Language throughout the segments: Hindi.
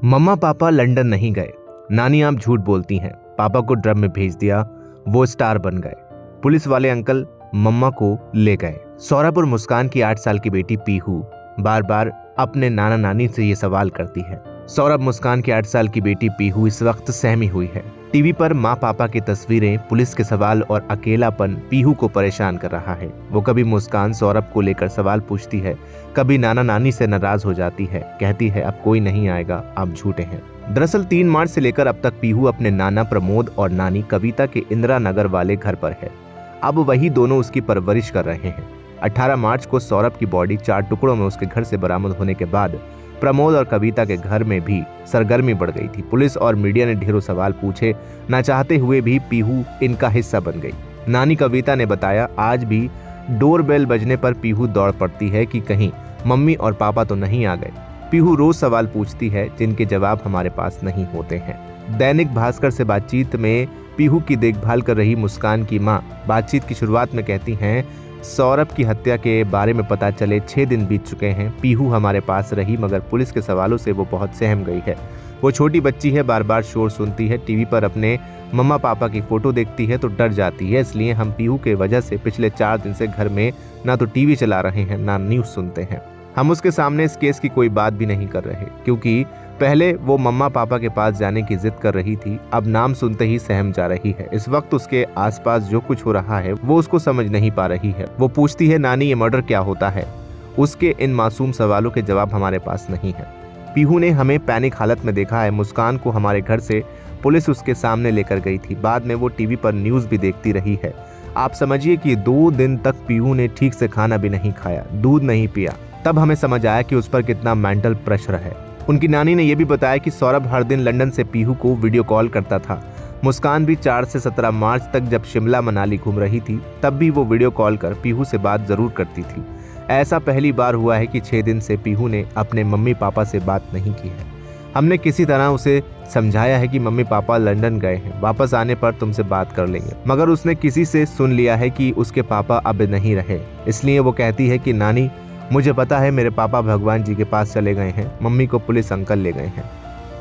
मम्मा पापा लंदन नहीं गए। नानी आप झूठ बोलती हैं। पापा को ड्रम में भेज दिया, वो स्टार बन गए। पुलिस वाले अंकल मम्मा को ले गए। सौरभ और मुस्कान की 8 साल की बेटी पीहू बार बार अपने नाना नानी से ये सवाल करती है। सौरभ मुस्कान की 8 साल की बेटी पीहू इस वक्त सहमी हुई है। टीवी पर माँ पापा की तस्वीरें, पुलिस के सवाल और अकेलापन पीहू को परेशान कर रहा है। वो कभी मुस्कान सौरभ को लेकर सवाल पूछती है, कभी नाना नानी से नाराज हो जाती है, कहती है अब कोई नहीं आएगा, आप झूठे हैं। दरअसल 3 मार्च से लेकर अब तक पीहू अपने नाना प्रमोद और नानी कविता के इंदिरा नगर वाले घर पर है। अब वही दोनों उसकी परवरिश कर रहे हैं। 18 मार्च को सौरभ की बॉडी 4 टुकड़ों में उसके घर से बरामद होने के बाद प्रमोद और कविता के घर में भी सरगर्मी बढ़ गई थी। पुलिस और मीडिया ने ढेरों सवाल पूछे, ना चाहते हुए भी पीहू इनका हिस्सा बन गई। नानी कविता ने बताया, आज भी डोरबेल बजने पर पीहू दौड़ पड़ती है कि कहीं मम्मी और पापा तो नहीं आ गए। पीहू रोज सवाल पूछती है जिनके जवाब हमारे पास नहीं होते हैं। दैनिक भास्कर से बातचीत में पीहू की देखभाल कर रही मुस्कान की मां बातचीत की शुरुआत में कहती हैं, सौरभ की हत्या के बारे में पता चले 6 दिन बीत चुके हैं। पीहू हमारे पास रही मगर पुलिस के सवालों से वो बहुत सहम गई है। वो छोटी बच्ची है, बार बार शोर सुनती है, टीवी पर अपने मम्मा पापा की फोटो देखती है तो डर जाती है। इसलिए हम पीहू के वजह से पिछले 4 दिन से घर में ना तो टीवी चला रहे हैं ना न्यूज़ सुनते हैं। हम उसके सामने इस केस की कोई बात भी नहीं कर रहे, क्योंकि पहले वो मम्मा पापा के पास जाने की जिद कर रही थी, अब नाम सुनते ही सहम जा रही है। इस वक्त उसके आसपास जो कुछ हो रहा है वो उसको समझ नहीं पा रही है। वो पूछती है, नानी ये मर्डर क्या होता है? उसके इन मासूम सवालों के जवाब हमारे पास नहीं है। पीहू ने हमें पैनिक हालत में देखा है। मुस्कान को हमारे घर से पुलिस उसके सामने लेकर गई थी। बाद में वो टीवी पर न्यूज़ भी देखती रही है। आप समझिए कि 2 दिन तक पीहू ने ठीक से खाना भी नहीं खाया, दूध नहीं पिया। तब हमें समझ आया कि उस पर कितना मेंटल प्रेशर है। उनकी नानी ने यह भी बताया कि सौरभ हर दिन लंदन से पीहू को वीडियो कॉल करता था। मुस्कान भी 4 से 17 मार्च तक जब शिमला मनाली घूम रही थी तब भी वो वीडियो कॉल कर पीहू से बात जरूर करती थी। ऐसा पहली बार हुआ है कि 6 दिन से पीहू ने अपने मम्मी पापा से बात नहीं की है। हमने किसी तरह उसे समझाया है कि मम्मी पापा लंदन गए हैं, वापस आने पर तुमसे बात कर लेंगे, मगर उसने किसी से सुन लिया है कि उसके पापा अब नहीं रहे। इसलिए वो कहती है कि नानी मुझे पता है मेरे पापा भगवान जी के पास चले गए हैं, मम्मी को पुलिस अंकल ले गए हैं।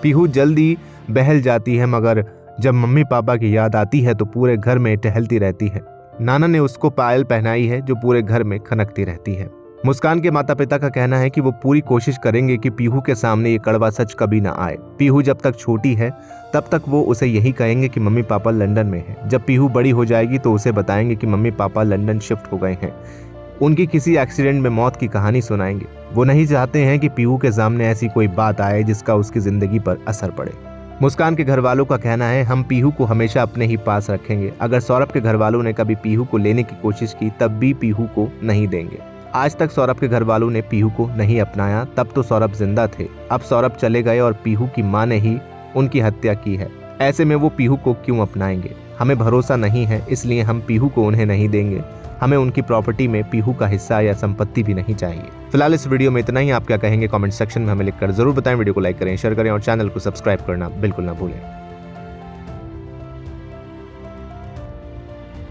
पीहू जल्दी बहल जाती है, मगर जब मम्मी पापा की याद आती है तो पूरे घर में टहलती रहती है। नाना ने उसको पायल पहनाई है जो पूरे घर में खनकती रहती है। मुस्कान के माता पिता का कहना है कि वो पूरी कोशिश करेंगे कि पीहू के सामने ये कड़वा सच कभी ना आए। पीहू जब तक छोटी है तब तक वो उसे यही कहेंगे कि मम्मी पापा लंदन में हैं। जब पीहू बड़ी हो जाएगी तो उसे बताएंगे कि मम्मी पापा लंदन शिफ्ट हो गए हैं, उनकी किसी एक्सीडेंट में मौत की कहानी सुनाएंगे। वो नहीं चाहते हैं कि पीहू के सामने ऐसी कोई बात आए जिसका उसकी जिंदगी पर असर पड़े। मुस्कान के घर वालों का कहना है, हम पीहू को हमेशा अपने ही पास रखेंगे। अगर सौरभ के घर वालों ने कभी पीहू को लेने की कोशिश की तब भी पीहू को नहीं देंगे। आज तक सौरभ के घर वालों ने पीहू को नहीं अपनाया, तब तो सौरभ जिंदा थे। अब सौरभ चले गए और पीहू की मां ने ही उनकी हत्या की है। ऐसे में वो पीहू को क्यों अपनाएंगे? हमें भरोसा नहीं है, इसलिए हम पीहू को उन्हें नहीं देंगे। हमें उनकी प्रॉपर्टी में पीहू का हिस्सा या संपत्ति भी नहीं चाहिए। फिलहाल इस वीडियो में इतना ही। आप क्या कहेंगे कमेंट सेक्शन में हमें लिखकर जरूर बताएं। वीडियो को लाइक करें, शेयर करें और चैनल को सब्सक्राइब करना बिल्कुल ना भूलें।